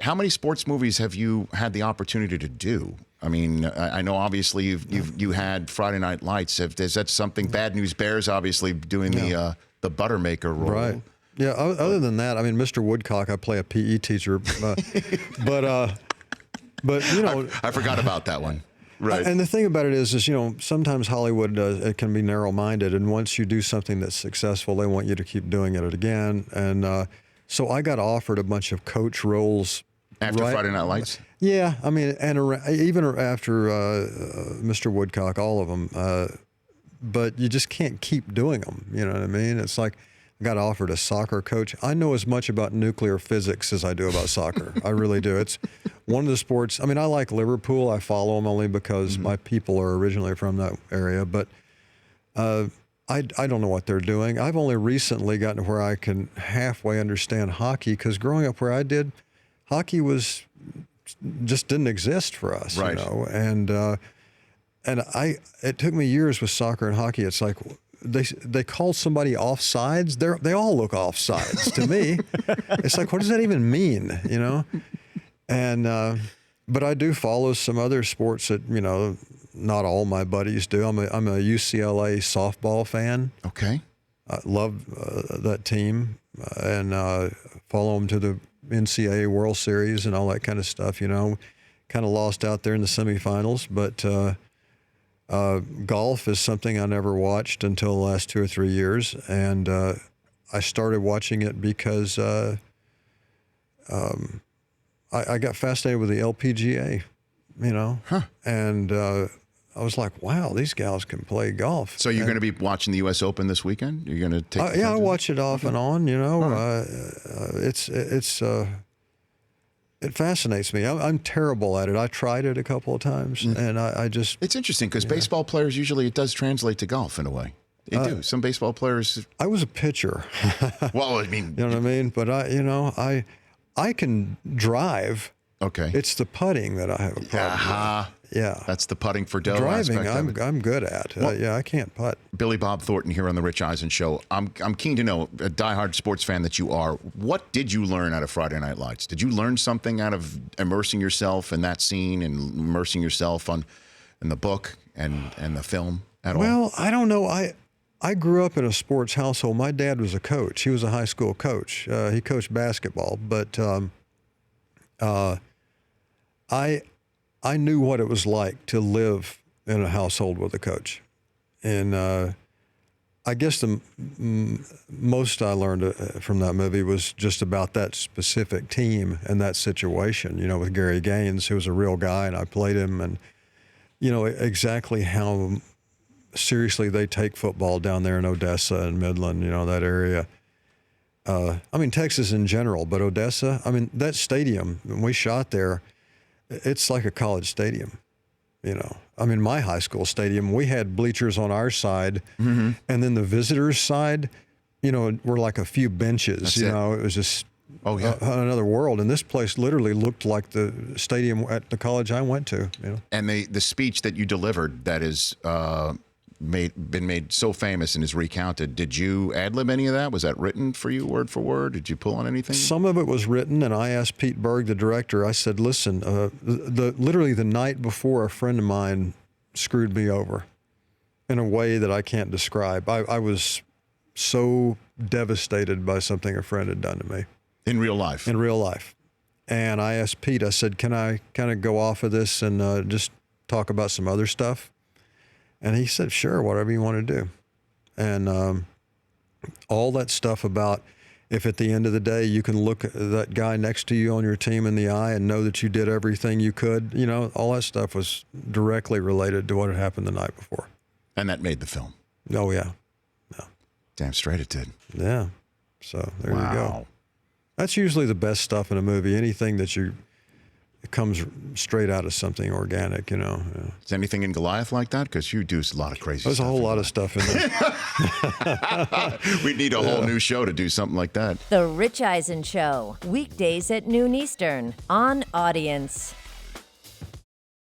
How many sports movies have you had the opportunity to do? I mean, I know obviously you had Friday Night Lights. Is that something? Bad News Bears, obviously doing the Buttermaker role. Right. Yeah. Other than that, I mean, Mr. Woodcock, I play a PE teacher, but you know, I forgot about that one. Right. And the thing about it is you know, sometimes Hollywood it can be narrow-minded, and once you do something that's successful, they want you to keep doing it again. And so I got offered a bunch of coach roles. After Friday Night Lights? Yeah, I mean, and even after Mr. Woodcock, all of them. But you just can't keep doing them. You know what I mean? It's like I got offered a soccer coach. I know as much about nuclear physics as I do about soccer. I really do. It's one of the sports. I mean, I like Liverpool. I follow them only because my people are originally from that area. But I don't know what they're doing. I've only recently gotten to where I can halfway understand hockey, because growing up where I did, hockey just didn't exist for us, right. You know, and it took me years with soccer and hockey. It's like they call somebody offsides. They all look offsides to me. It's like, what does that even mean, you know? And but I do follow some other sports that, you know, not all my buddies do. I'm a UCLA softball fan. Okay, I love that team and follow them to the NCAA World Series and all that kind of stuff, you know. Kind of lost out there in the semifinals, but golf is something I never watched until the last 2 or 3 years, and I started watching it because I got fascinated with the LPGA, you know, and I was like, wow, these gals can play golf. So you're going to be watching the U.S. Open this weekend? You're going to take? Yeah, I watch it off and on. You know, it fascinates me. I'm terrible at it. I tried it a couple of times, and I just. It's interesting because baseball players usually it does translate to golf in a way. They do. Some baseball players. I was a pitcher. Well, I mean, you know what I mean. But I can drive. Okay. It's the putting that I have a problem with. Yeah. That's the putting for dough. Driving, I'm good at. Yeah, I can't putt. Billy Bob Thornton here on the Rich Eisen Show. I'm keen to know, a diehard sports fan that you are, what did you learn out of Friday Night Lights? Did you learn something out of immersing yourself in that scene and immersing yourself in the book and the film at all? Well, I don't know. I grew up in a sports household. My dad was a coach. He was a high school coach. He coached basketball, but I knew what it was like to live in a household with a coach. And I guess the most I learned from that movie was just about that specific team and that situation, you know, with Gary Gaines, who was a real guy, and I played him, and, you know, exactly how seriously they take football down there in Odessa and Midland, you know, that area. I mean, Texas in general, but Odessa, I mean, that stadium, when we shot there, it's like a college stadium, you know. I mean, my high school stadium, we had bleachers on our side, and then the visitors' side, you know, were like a few benches. It was just another world. And this place literally looked like the stadium at the college I went to. You know. And the speech that you delivered that is been made so famous and is recounted, did you ad-lib any of that? Was that written for you word for word? Did you pull on anything? Some of it was written, and I asked Pete Berg, the director, I said, listen, literally the night before, a friend of mine screwed me over in a way that I can't describe. I was so devastated by something a friend had done to me. In real life? In real life. And I asked Pete, I said, can I kind of go off of this and just talk about some other stuff? And he said, sure, whatever you want to do. And all that stuff about if at the end of the day you can look at that guy next to you on your team in the eye and know that you did everything you could, you know, all that stuff was directly related to what had happened the night before. And that made the film? Oh, yeah. Yeah. Damn straight it did. Yeah. So there you go. That's usually the best stuff in a movie, anything that it comes straight out of something organic, you know. Yeah. Is anything in Goliath like that? Because you do a lot of crazy stuff. There's a whole lot of stuff in there. We'd need a whole new show to do something like that. The Rich Eisen Show, weekdays at noon Eastern on Audience.